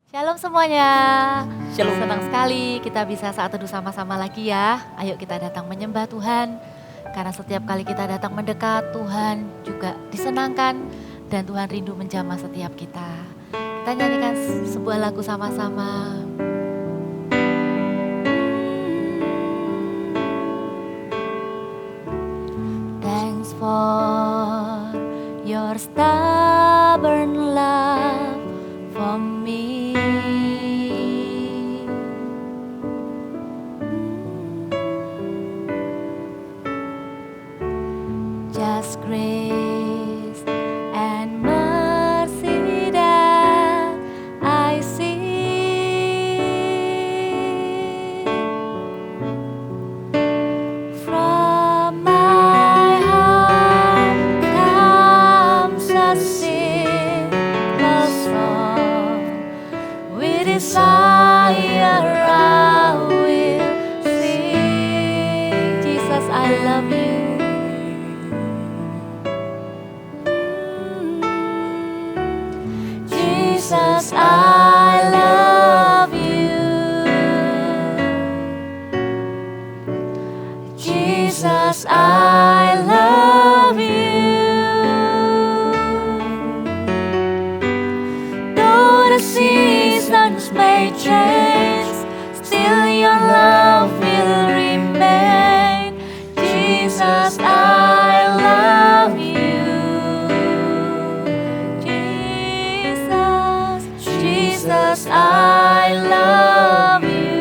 Shalom semuanya. Shalom. Senang sekali kita bisa saat teduh sama-sama lagi ya. Ayo kita datang menyembah Tuhan. Karena setiap kali kita datang mendekat, Tuhan juga disenangkan dan Tuhan rindu menjamah setiap kita. Kita nyanyikan sebuah lagu sama-sama. Thanks for your stubborn love for me. Just grace and mercy that I see. From my heart comes a simple song. With desire I will sing. Jesus, I love you. Jesus, I love you. Jesus, I love you. Though the seasons may change, still your love will remain. Jesus, I love you. Jesus, I love you.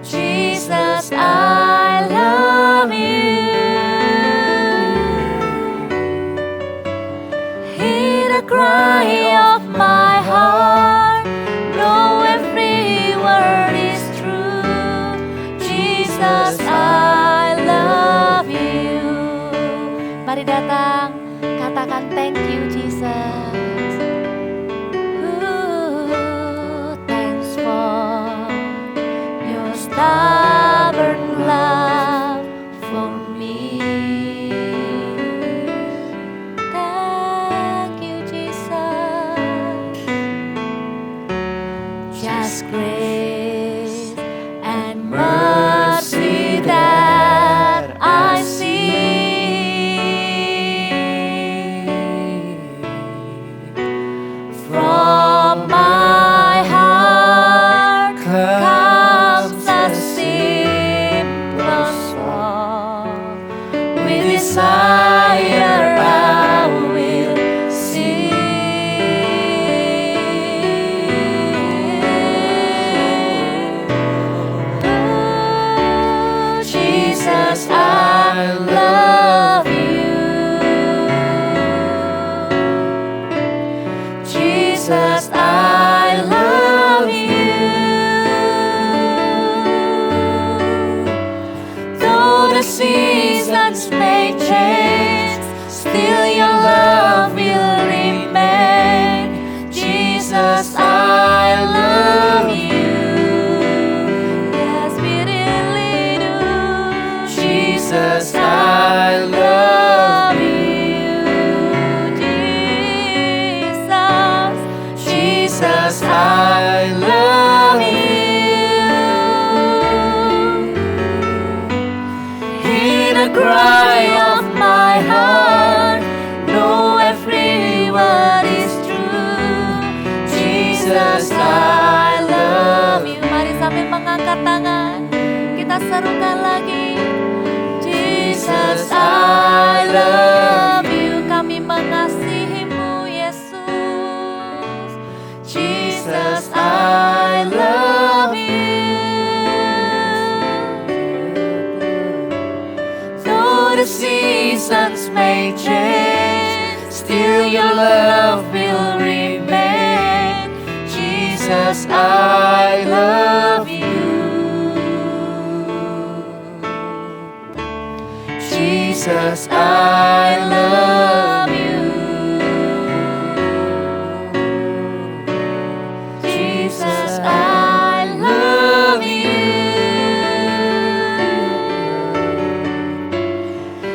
Jesus, I love you. Hear the cry of my heart. Know every word is true. Jesus, I love you. Mari datang, katakan thank you Jesus. Thanks for your stubborn love for me. Thank you Jesus. Just grace and mercy that I see. From my heart comes a simple song. With desire I will sing. Oh, Jesus, I love you. Jesus, I love you. Though the seasons may change, still your love will remain. Jesus, I love you. Yes, we really do. Jesus, I love you. Jesus, I love you. Hear the cry of my heart. Know every word is true. Jesus, I love you. Mari sambil mengangkat tangan, kita serukan lagi. Jesus, I love you. Kami mengasihimu Yesus. Jesus, I love you. Though the seasons may change, still your love will remain. Jesus, I love you. Jesus, I love you. Jesus, I love you.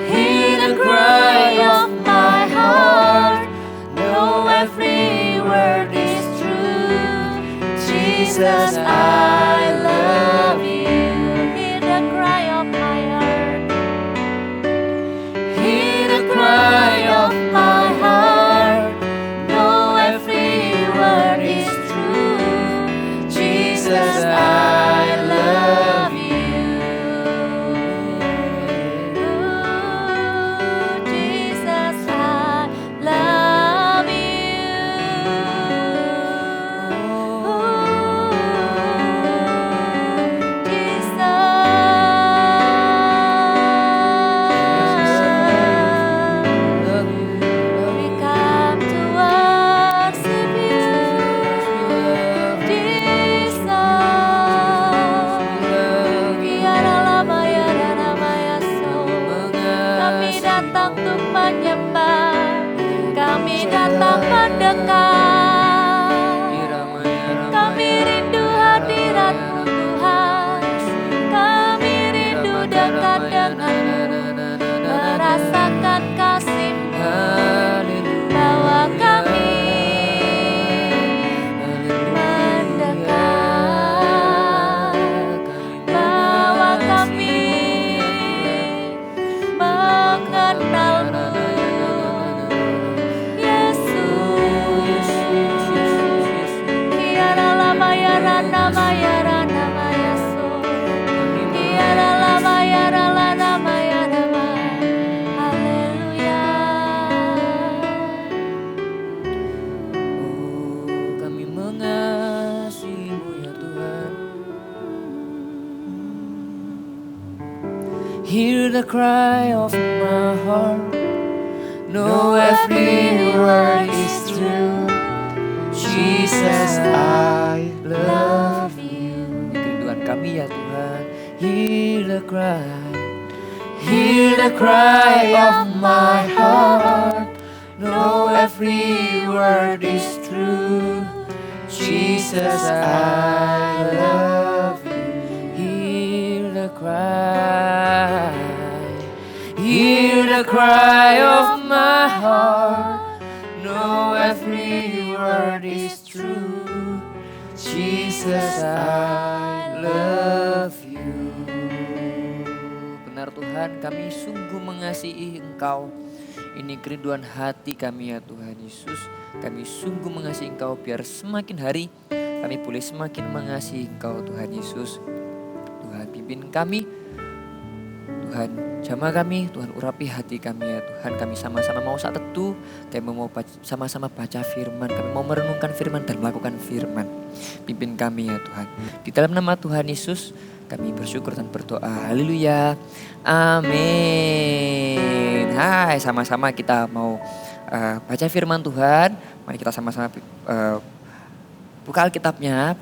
Hear the cry of my heart. Know Jesus, I love you. Hear the cry of my heart. Hear the cry of my heart. Know every word is true. Jesus, I love you. Jesus, I love kami datang mendekat, kami rindu hadirat-Mu Tuhan, kami rindu dekat denganmu, merasakan kasih-Mu, bawa kami mendekat, bawa kami mengenal-Mu. Kami mengasihi-Mu ya Tuhan. Hear the cry of my heart. Know every word is true. Jesus, I love you. Kerinduan kami ya Tuhan. Hear the cry. Hear the cry of my heart. Know every word is true. Jesus, I love you. Hear the cry. Hear the cry of my heart. Know every word is true. Jesus, I love you. Benar Tuhan, kami sungguh mengasihi Engkau. Ini kerinduan hati kami ya Tuhan Yesus. Kami sungguh mengasihi Engkau biar semakin hari kami boleh semakin mengasihi Engkau Tuhan Yesus. Tuhan pimpin kami. Tuhan jamah kami, Tuhan urapi hati kami ya Tuhan. Kami sama-sama mau saat teduh, kami mau sama-sama baca firman, kami mau merenungkan firman dan melakukan firman. Pimpin kami ya Tuhan. Di dalam nama Tuhan Yesus kami bersyukur dan berdoa. Haleluya. Amin. Hai, sama-sama kita mau baca firman Tuhan. Mari kita sama-sama buka Alkitabnya,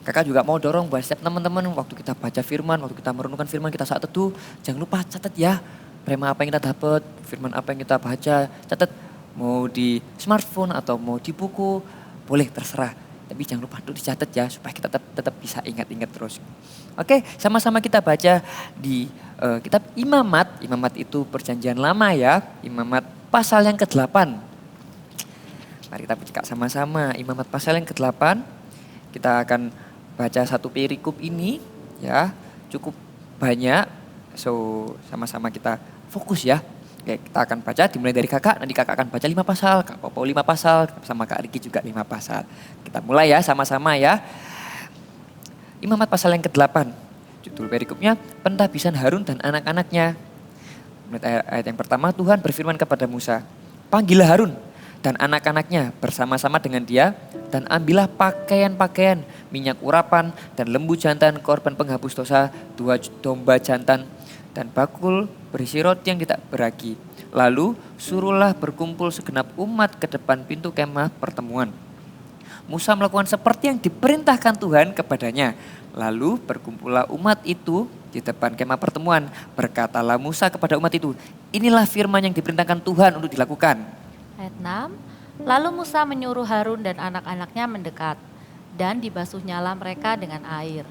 Kakak juga mau dorong buat setiap teman-teman waktu kita baca firman, waktu kita merenungkan firman, kita saat teduh, jangan lupa catat ya rema apa yang kita dapat, firman apa yang kita baca, catat mau di smartphone atau mau di buku, boleh terserah. Tapi jangan lupa untuk dicatat ya supaya kita tetap bisa ingat-ingat terus. Oke, sama-sama kita baca di kitab Imamat. Imamat itu perjanjian lama ya, Imamat pasal yang ke-8. Mari kita buka sama-sama Imamat pasal yang ke-8. Kita akan baca satu perikop ini ya, cukup banyak. So sama-sama kita fokus ya. Oke, kita akan baca dimulai dari kakak, nanti kakak akan baca 5 pasal, Kak Popo 5 pasal, sama Kak Riki juga 5 pasal. Kita mulai ya sama-sama ya. Imamat pasal yang ke-8, judul perikopnya Pentahbisan Harun dan anak-anaknya. Ayat yang pertama, Tuhan berfirman kepada Musa, panggillah Harun dan anak-anaknya bersama-sama dengan dia, dan ambillah pakaian-pakaian, minyak urapan, dan lembu jantan korban penghapus dosa, 2 domba jantan, dan bakul berisi roti yang tidak beragi. Lalu suruhlah berkumpul segenap umat ke depan pintu kemah pertemuan. Musa melakukan seperti yang diperintahkan Tuhan kepadanya. Lalu berkumpullah umat itu di depan kemah pertemuan. Berkatalah Musa kepada umat itu, inilah firman yang diperintahkan Tuhan untuk dilakukan. Ayat 6, lalu Musa menyuruh Harun dan anak-anaknya mendekat, dan dibasuhnyalah mereka dengan air.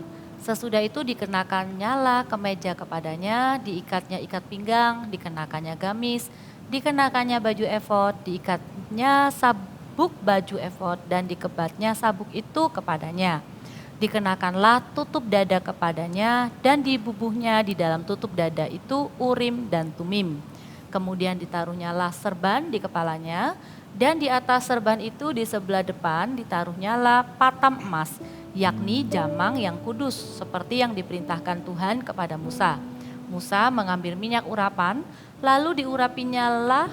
Sesudah itu dikenakannya kemeja kepadanya, diikatnya ikat pinggang, dikenakannya gamis, dikenakannya baju efod, diikatnya sabuk sabuk baju efod dan dikebatnya sabuk itu kepadanya. Dikenakanlah tutup dada kepadanya dan dibubuhnya di dalam tutup dada itu Urim dan Tumim. Kemudian ditaruhnyalah serban di kepalanya dan di atas serban itu di sebelah depan ditaruhnyalah patam emas, yakni jamang yang kudus seperti yang diperintahkan Tuhan kepada Musa. Musa mengambil minyak urapan, lalu diurapinyalah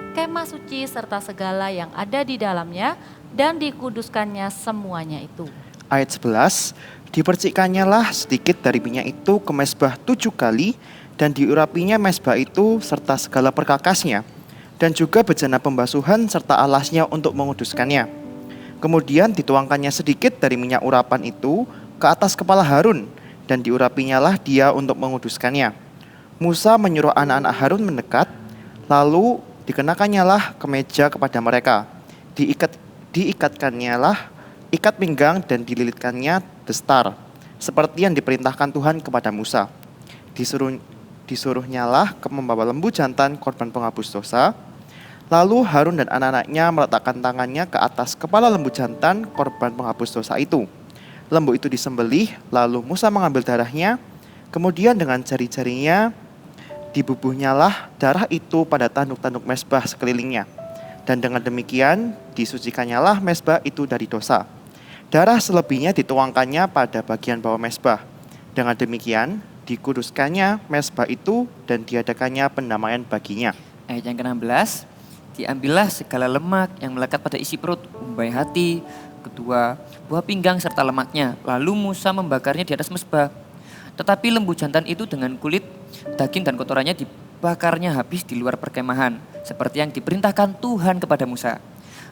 kemah suci serta segala yang ada di dalamnya dan dikuduskannya semuanya itu. Ayat 11, dipercikkannya lah sedikit dari minyak itu ke mezbah 7 kali dan diurapinya mezbah itu serta segala perkakasnya dan juga bejana pembasuhan serta alasnya untuk menguduskannya. Kemudian dituangkannya sedikit dari minyak urapan itu ke atas kepala Harun dan diurapinyalah dia untuk menguduskannya. Musa menyuruh anak-anak Harun mendekat, lalu dikenakannya lah kemeja kepada mereka. Diikatkannya lah ikat pinggang dan dililitkannya destar, seperti yang diperintahkan Tuhan kepada Musa. Disuruhnyalah membawa lembu jantan korban penghapus dosa. Lalu Harun dan anak-anaknya meletakkan tangannya ke atas kepala lembu jantan korban penghapus dosa itu. Lembu itu disembelih, lalu Musa mengambil darahnya, kemudian dengan jari-jarinya dibubuhnyalah darah itu pada tanduk-tanduk mezbah sekelilingnya. Dan dengan demikian disucikannya mezbah itu dari dosa. Darah selebihnya dituangkannya pada bagian bawah mezbah. Dengan demikian dikuduskannya mezbah itu dan diadakannya pendamaian baginya. Ayat yang ke-16, diambillah segala lemak yang melekat pada isi perut, umbai hati, kedua buah pinggang serta lemaknya. Lalu Musa membakarnya di atas mezbah. Tetapi lembu jantan itu dengan kulit, daging dan kotorannya dibakarnya habis di luar perkemahan, seperti yang diperintahkan Tuhan kepada Musa.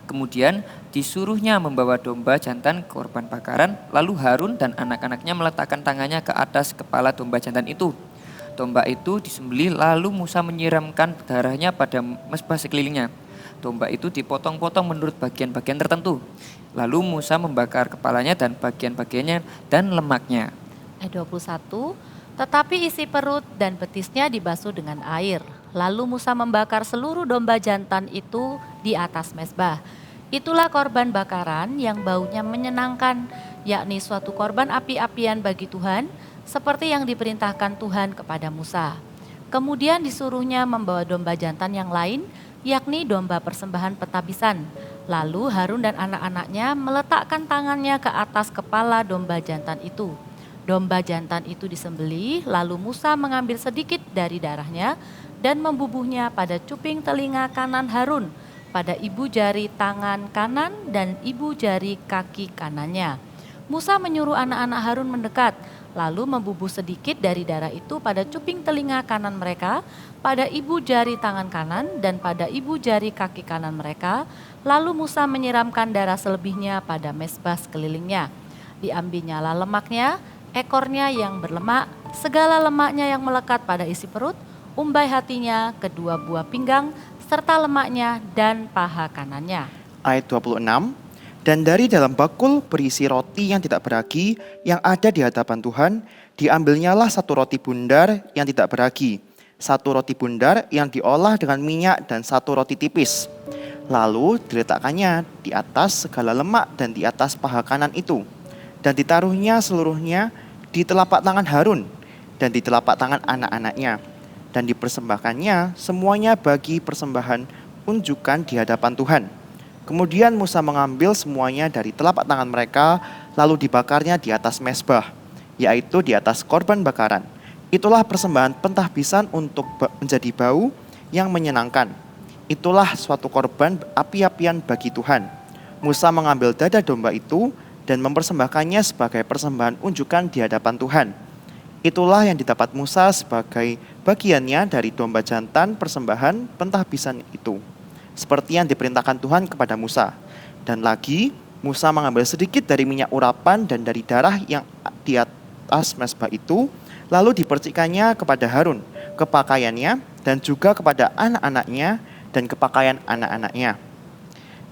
Kemudian disuruhnya membawa domba jantan korban bakaran, lalu Harun dan anak-anaknya meletakkan tangannya ke atas kepala domba jantan itu. Domba itu disembelih, lalu Musa menyiramkan darahnya pada mezbah sekelilingnya. Domba itu dipotong-potong menurut bagian-bagian tertentu. Lalu Musa membakar kepalanya dan bagian-bagiannya dan lemaknya. Ayat 21, tetapi isi perut dan betisnya dibasuh dengan air. Lalu Musa membakar seluruh domba jantan itu di atas mezbah. Itulah korban bakaran yang baunya menyenangkan, yakni suatu korban api-apian bagi Tuhan, seperti yang diperintahkan Tuhan kepada Musa. Kemudian disuruhnya membawa domba jantan yang lain, yakni domba persembahan petabisan. Lalu Harun dan anak-anaknya meletakkan tangannya ke atas kepala domba jantan itu. Domba jantan itu disembelih, lalu Musa mengambil sedikit dari darahnya dan membubuhnya pada cuping telinga kanan Harun, pada ibu jari tangan kanan dan ibu jari kaki kanannya. Musa menyuruh anak-anak Harun mendekat, lalu membubuh sedikit dari darah itu pada cuping telinga kanan mereka, pada ibu jari tangan kanan dan pada ibu jari kaki kanan mereka. Lalu Musa menyiramkan darah selebihnya pada mezbah sekelilingnya. Diambilnyalah lemaknya, ekornya yang berlemak, segala lemaknya yang melekat pada isi perut, umbai hatinya, kedua buah pinggang, serta lemaknya dan paha kanannya. Ayat 26, dan dari dalam bakul berisi roti yang tidak beragi yang ada di hadapan Tuhan, diambilnyalah satu roti bundar yang tidak beragi, satu roti bundar yang diolah dengan minyak dan satu roti tipis. Lalu diletakkannya di atas segala lemak dan di atas paha kanan itu. Dan ditaruhnya seluruhnya di telapak tangan Harun dan di telapak tangan anak-anaknya. Dan dipersembahkannya semuanya bagi persembahan unjukan di hadapan Tuhan. Kemudian Musa mengambil semuanya dari telapak tangan mereka, lalu dibakarnya di atas mezbah, yaitu di atas korban bakaran. Itulah persembahan pentahbisan untuk menjadi bau yang menyenangkan. Itulah suatu korban api-apian bagi Tuhan. Musa mengambil dada domba itu dan mempersembahkannya sebagai persembahan unjukan di hadapan Tuhan. Itulah yang didapat Musa sebagai bagiannya dari domba jantan persembahan pentahbisan itu, seperti yang diperintahkan Tuhan kepada Musa. Dan lagi, Musa mengambil sedikit dari minyak urapan dan dari darah yang di atas mezbah itu, lalu dipercikkannya kepada Harun, ke pakaiannya, dan juga kepada anak-anaknya, dan ke pakaian anak-anaknya.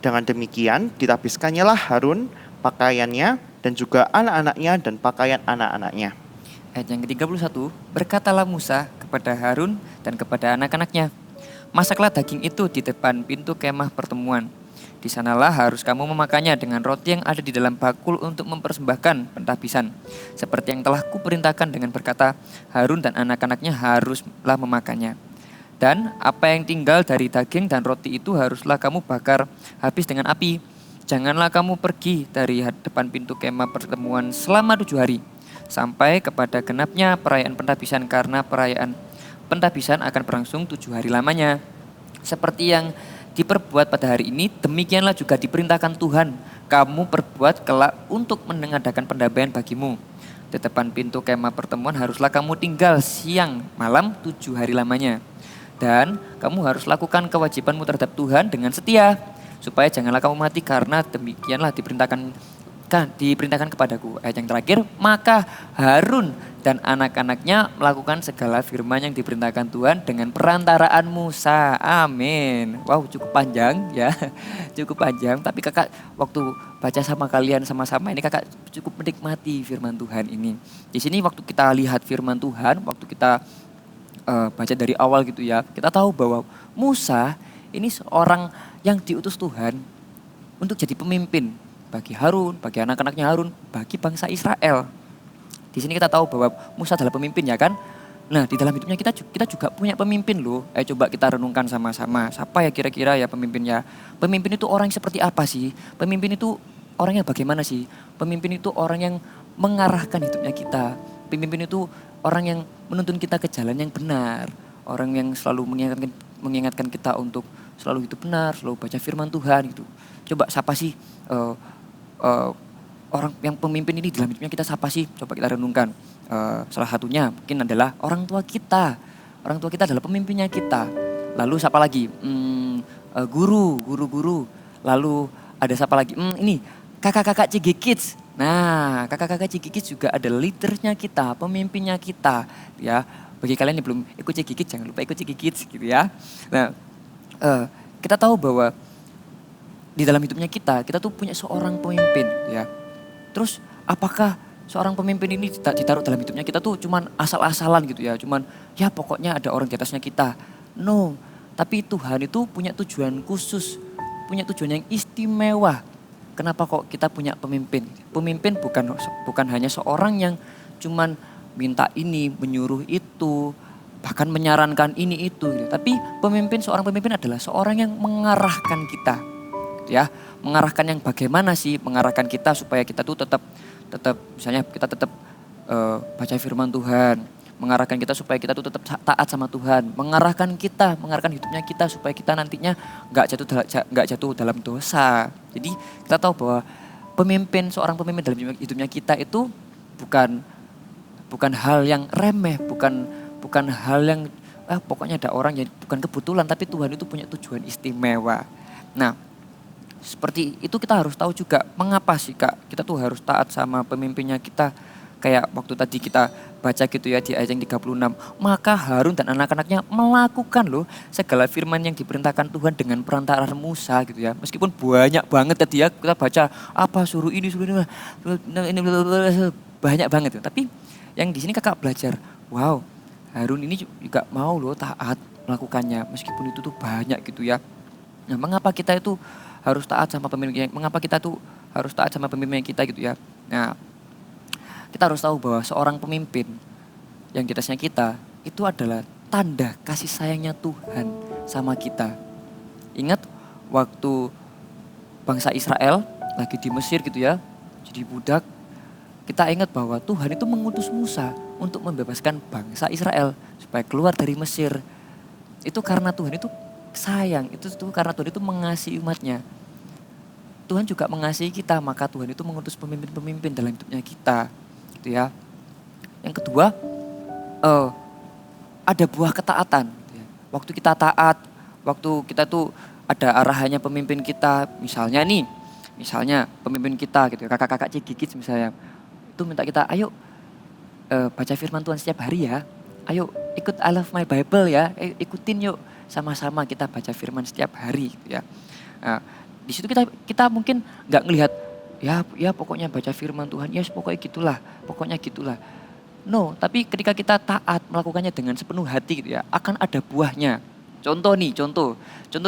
Dengan demikian, ditahbiskannya lah Harun, pakaiannya, dan juga anak-anaknya dan pakaian anak-anaknya. Ayat yang ke-31, berkatalah Musa kepada Harun dan kepada anak-anaknya, masaklah daging itu di depan pintu kemah pertemuan. Di sanalah harus kamu memakannya dengan roti yang ada di dalam bakul untuk mempersembahkan pentabisan. Seperti yang telah kuperintahkan dengan berkata, Harun dan anak-anaknya haruslah memakannya. Dan apa yang tinggal dari daging dan roti itu haruslah kamu bakar habis dengan api. Janganlah kamu pergi dari depan pintu kemah pertemuan selama 7 hari. Sampai kepada genapnya perayaan pentabisan, karena perayaan pentabisan akan berlangsung 7 hari lamanya. Seperti yang diperbuat pada hari ini, demikianlah juga diperintahkan Tuhan kamu perbuat kelak untuk mengadakan pendamaian bagimu. Di depan pintu kemah pertemuan haruslah kamu tinggal siang malam 7 hari lamanya. Dan kamu harus lakukan kewajibanmu terhadap Tuhan dengan setia, supaya janganlah kamu mati, karena demikianlah diperintahkan kepadaku. Ayat yang terakhir, maka Harun dan anak-anaknya melakukan segala firman yang diperintahkan Tuhan dengan perantaraan Musa. Amin. Wow, cukup panjang ya. Cukup panjang, tapi kakak waktu baca sama kalian sama-sama ini kakak cukup menikmati firman Tuhan ini. Di sini waktu kita lihat firman Tuhan, waktu kita baca dari awal gitu ya, kita tahu bahwa Musa ini seorang yang diutus Tuhan untuk jadi pemimpin bagi Harun, bagi anak-anaknya Harun, bagi bangsa Israel. Di sini kita tahu bahwa Musa adalah pemimpin ya kan. Nah, di dalam hidupnya kita juga punya pemimpin loh. Ayo coba kita renungkan sama-sama. Siapa ya kira-kira ya pemimpinnya? Pemimpin itu orang yang seperti apa sih? Pemimpin itu orangnya bagaimana sih? Pemimpin itu orang yang mengarahkan hidupnya kita. Pemimpin itu orang yang menuntun kita ke jalan yang benar. Orang yang selalu mengingatkan kita untuk selalu hidup benar, selalu baca firman Tuhan gitu. Coba siapa sih orang yang pemimpin ini dalam hidupnya kita, siapa sih? Coba kita renungkan. Salah satunya mungkin adalah orang tua kita. Orang tua kita adalah pemimpinnya kita. Lalu siapa lagi? Guru. Lalu ada siapa lagi? Ini kakak-kakak CG Kids. Nah, kakak-kakak CG Kids juga ada leadernya kita, pemimpinnya kita. Ya, bagi kalian yang belum ikut CG Kids, jangan lupa ikut CG Kids gitu ya. Nah, kita tahu bahwa di dalam hidupnya kita tuh punya seorang pemimpin ya. Terus apakah seorang pemimpin ini ditaruh dalam hidupnya kita tuh cuman asal-asalan gitu ya. Cuman ya pokoknya ada orang di atasnya kita. No, tapi Tuhan itu punya tujuan khusus, punya tujuan yang istimewa. Kenapa kok kita punya pemimpin? Pemimpin bukan hanya seorang yang cuman minta ini, menyuruh itu, bahkan menyarankan ini itu gitu. Tapi seorang pemimpin adalah seorang yang mengarahkan kita. Ya, mengarahkan yang bagaimana sih? Mengarahkan kita supaya kita tuh tetap misalnya kita tetap baca firman Tuhan, mengarahkan kita supaya kita tuh tetap taat sama Tuhan, mengarahkan hidupnya kita supaya kita nantinya nggak jatuh dalam dosa. Jadi kita tahu bahwa seorang pemimpin dalam hidupnya kita itu bukan hal yang remeh, bukan hal yang pokoknya ada orang yang bukan kebetulan, tapi Tuhan itu punya tujuan istimewa. Nah, seperti itu kita harus tahu juga mengapa sih Kak kita tuh harus taat sama pemimpinnya kita. Kayak waktu tadi kita baca gitu ya di ayat yang 36. Maka Harun dan anak-anaknya melakukan loh segala firman yang diperintahkan Tuhan dengan perantaraan Musa gitu ya. Meskipun banyak banget tadi ya kita baca suruh ini banyak banget ya. Tapi yang di sini kakak belajar, wow Harun ini juga mau loh taat melakukannya meskipun itu tuh banyak gitu ya. Nah, mengapa kita itu harus taat sama pemimpin? Mengapa kita tuh harus taat sama pemimpin kita gitu ya? Nah, kita harus tahu bahwa seorang pemimpin yang di atasnya kita itu adalah tanda kasih sayangnya Tuhan sama kita. Ingat waktu bangsa Israel lagi di Mesir gitu ya, jadi budak. Kita ingat bahwa Tuhan itu mengutus Musa untuk membebaskan bangsa Israel supaya keluar dari Mesir. Itu karena Tuhan itu sayang, itu karena Tuhan itu mengasihi umatnya. Tuhan juga mengasihi kita, maka Tuhan itu mengutus pemimpin-pemimpin dalam hidupnya kita. Gitu ya. Yang kedua, ada buah ketaatan. Waktu kita taat, waktu kita tuh ada arahannya pemimpin kita, misalnya pemimpin kita gitu, kakak-kakak Cigigit misalnya, itu minta kita, ayo baca firman Tuhan setiap hari ya, ayo ikut I Love My Bible ya, ikutin yuk, sama-sama kita baca firman setiap hari gitu ya. Nah, di situ kita mungkin nggak ngelihat ya pokoknya baca firman Tuhan, ya pokoknya gitulah. No, tapi ketika kita taat melakukannya dengan sepenuh hati gitu ya, akan ada buahnya. Contoh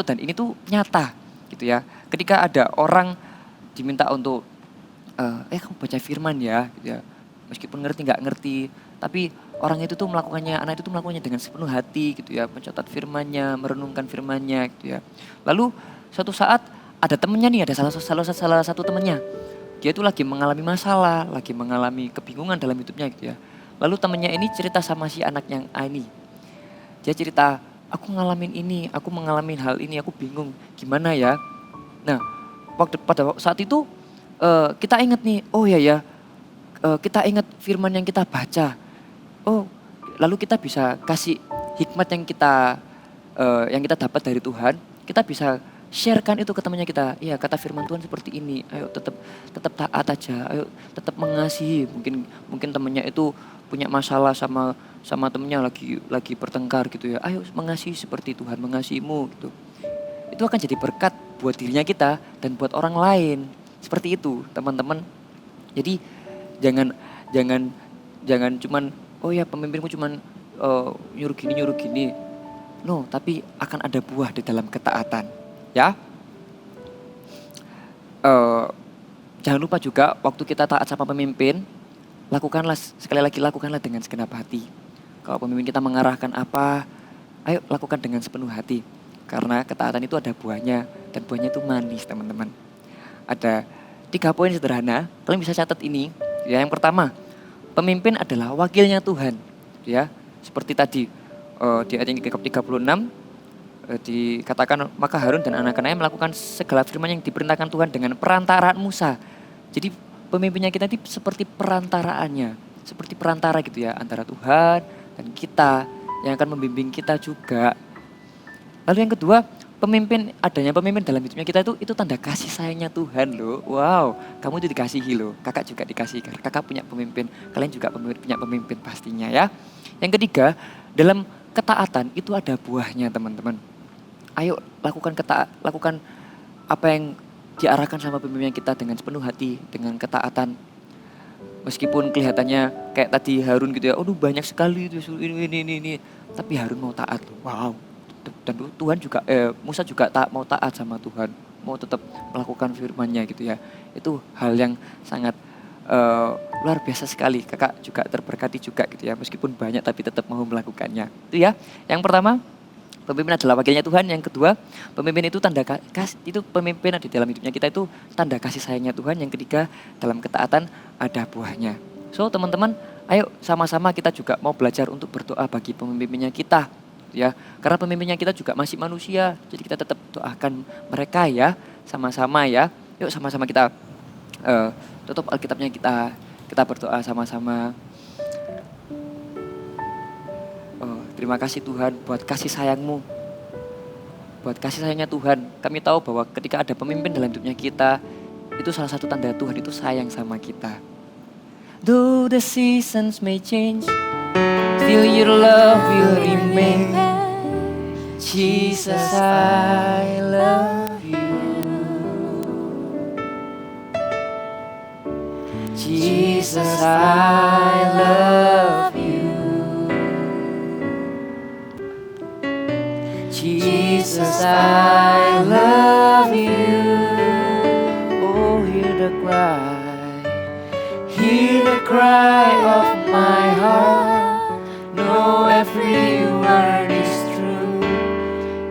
dan ini tuh nyata gitu ya. ketika ada orang diminta untuk kamu baca firman ya, gitu ya. Meskipun ngerti nggak ngerti, tapi orang itu tuh melakukannya, anak itu tuh melakukannya dengan sepenuh hati gitu ya, mencatat firman-Nya, merenungkan firman-Nya gitu ya. Lalu suatu saat ada temennya nih, ada salah satu temennya. Dia tuh lagi mengalami masalah, lagi mengalami kebingungan dalam hidupnya gitu ya. Lalu temennya ini cerita sama si anak yang A ini. Dia cerita, aku ngalamin ini, aku mengalami hal ini, aku bingung, gimana ya? Nah, pada saat itu kita ingat nih, oh ya, kita ingat firman yang kita baca. Oh, lalu kita bisa kasih hikmat yang kita dapat dari Tuhan, kita bisa sharekan itu ke temannya kita. Iya, kata firman Tuhan seperti ini. Ayo tetap taat aja. Ayo tetap mengasihi. Mungkin temannya itu punya masalah sama temennya lagi bertengkar gitu ya. Ayo mengasihi seperti Tuhan mengasihimu gitu. Itu akan jadi berkat buat dirinya kita dan buat orang lain. Seperti itu, teman-teman. Jadi jangan cuman oh ya pemimpinku cuman nyuruh gini. No, tapi akan ada buah di dalam ketaatan, ya. Jangan lupa juga waktu kita taat sama pemimpin, lakukanlah dengan segenap hati. Kalau pemimpin kita mengarahkan apa, ayo lakukan dengan sepenuh hati. Karena ketaatan itu ada buahnya dan buahnya itu manis, teman-teman. Ada 3 poin sederhana, kalian bisa catat ini. Ya, yang pertama, pemimpin adalah wakilnya Tuhan, ya. Seperti tadi di ayat yang ke-36 dikatakan maka Harun dan anak-anaknya melakukan segala firman yang diperintahkan Tuhan dengan perantaraan Musa. Jadi pemimpinnya kita itu seperti perantaraannya, seperti perantara gitu ya antara Tuhan dan kita yang akan membimbing kita juga. Lalu yang kedua, adanya pemimpin dalam hidupnya kita itu tanda kasih sayangnya Tuhan loh. Wow, kamu itu dikasihi loh. Kakak juga dikasihi. Kakak punya pemimpin, kalian juga punya pemimpin pastinya ya. Yang ketiga, dalam ketaatan itu ada buahnya teman-teman. Ayo lakukan apa yang diarahkan sama pemimpin kita dengan sepenuh hati, dengan ketaatan. Meskipun kelihatannya kayak tadi Harun gitu ya, banyak sekali itu ini. Tapi Harun mau taat loh. Wow. Dan Tuhan juga Musa juga mau taat sama Tuhan, mau tetap melakukan firman-Nya gitu ya. Itu hal yang sangat luar biasa sekali. Kakak juga terberkati juga gitu ya, meskipun banyak tapi tetap mau melakukannya. Itu ya. Yang pertama, pemimpin adalah wakilnya Tuhan. Yang kedua, pemimpin itu pemimpin di dalam hidupnya kita itu tanda kasih sayangnya Tuhan. Yang ketiga, dalam ketaatan ada buahnya. So teman-teman, ayo sama-sama kita juga mau belajar untuk berdoa bagi pemimpinnya kita. Ya, karena pemimpinnya kita juga masih manusia, jadi kita tetap doakan mereka ya, sama-sama ya. Yuk sama-sama kita tutup Alkitabnya, kita berdoa sama-sama. Terima kasih Tuhan buat kasih sayang-Mu, buat kasih sayangnya Tuhan. Kami tahu bahwa ketika ada pemimpin dalam hidupnya kita, itu salah satu tanda Tuhan itu sayang sama kita. Though the seasons may change, still your love will remain. Jesus, I love you. Jesus, I love you. Jesus, I love you. Oh, hear the cry of my heart. Know every word is true.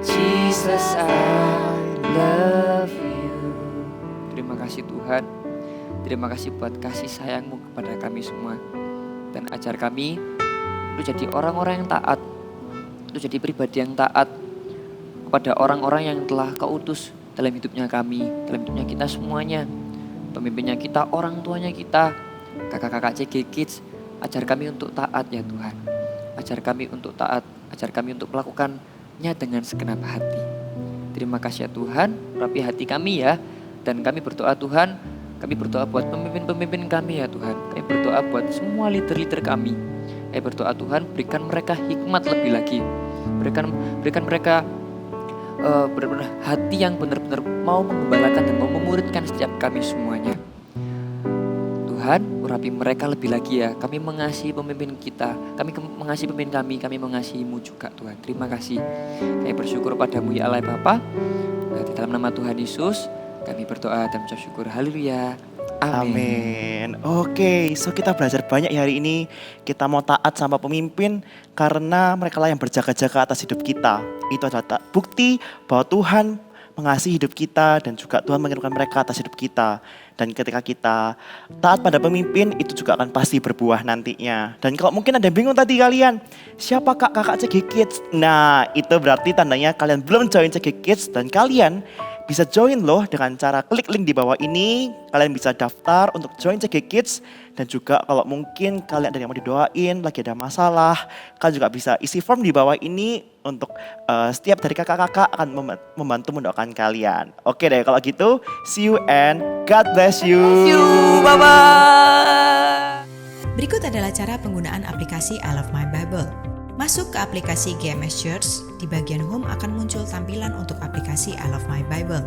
Jesus, I love you. Terima kasih Tuhan. Terima kasih buat kasih sayang-Mu kepada kami semua. Dan ajar kami untuk jadi orang-orang yang taat, untuk jadi pribadi yang taat kepada orang-orang yang telah Kau utus dalam hidupnya kami, dalam hidupnya kita semuanya. Pemimpinnya kita, orang tuanya kita, kakak-kakak CG Kids. Ajar kami untuk taat ya Tuhan. Ajar kami untuk taat, ajar kami untuk melakukannya dengan segenap hati. Terima kasih ya Tuhan, rapi hati kami ya. Dan kami berdoa Tuhan, kami berdoa buat pemimpin-pemimpin kami ya Tuhan. Kami berdoa buat semua leader-leader kami. Kami berdoa Tuhan, berikan mereka hikmat lebih lagi. Berikan mereka benar-benar hati yang benar-benar mau mengembalakan dan mau memuridkan setiap kami semuanya. Tuhan, urapi mereka lebih lagi ya. Kami mengasihi pemimpin kita, kami mengasihi pemimpin kami mengasihi-Mu juga Tuhan. Terima kasih. Kami bersyukur padamu ya Allah Bapa. Di dalam nama Tuhan Yesus, Kami berdoa dan mengucap syukur. Haleluya. Amin. Oke, so kita belajar banyak hari ini. Kita mau taat sama pemimpin karena mereka lah yang berjaga-jaga atas hidup kita. Itu adalah bukti bahwa Tuhan mengasihi hidup kita dan juga Tuhan mengirimkan mereka atas hidup kita. Dan ketika kita taat pada pemimpin, itu juga akan pasti berbuah nantinya. Dan kalau mungkin ada yang bingung tadi kalian, siapa kakak CG Kids? Nah, itu berarti tandanya kalian belum join CG Kids dan kalian bisa join loh dengan cara klik link di bawah ini. Kalian bisa daftar untuk join CG Kids. Dan juga kalau mungkin kalian ada yang mau didoain, lagi ada masalah, kalian juga bisa isi form di bawah ini untuk setiap dari kakak-kakak akan membantu mendoakan kalian. Oke deh kalau gitu, see you and God bless you. Bye-bye. Berikut adalah cara penggunaan aplikasi I Love My Bible. Masuk ke aplikasi GMS Church, di bagian home akan muncul tampilan untuk aplikasi I Love My Bible.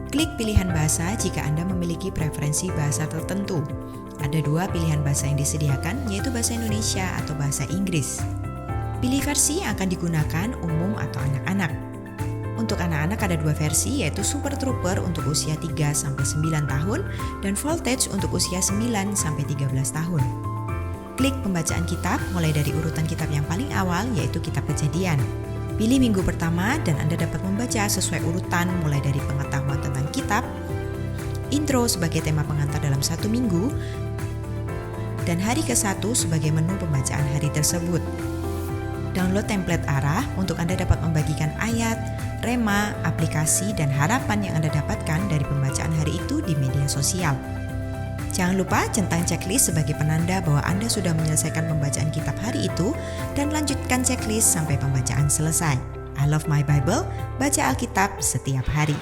Klik pilihan bahasa jika Anda memiliki preferensi bahasa tertentu. Ada 2 pilihan bahasa yang disediakan, yaitu bahasa Indonesia atau bahasa Inggris. Pilih versi yang akan digunakan umum atau anak-anak. Untuk anak-anak ada 2 versi, yaitu Super Trooper untuk usia 3-9 tahun dan Voltage untuk usia 9-13 tahun. Klik pembacaan kitab mulai dari urutan kitab yang paling awal, yaitu kitab Kejadian. Pilih minggu pertama dan Anda dapat membaca sesuai urutan mulai dari pengetahuan tentang kitab, intro sebagai tema pengantar dalam 1 minggu, dan hari ke-1 sebagai menu pembacaan hari tersebut. Download template arah untuk Anda dapat membagikan ayat, rema, aplikasi, dan harapan yang Anda dapatkan dari pembacaan hari itu di media sosial. Jangan lupa centang checklist sebagai penanda bahwa Anda sudah menyelesaikan pembacaan kitab hari itu dan lanjutkan checklist sampai pembacaan selesai. I Love My Bible, baca Alkitab setiap hari.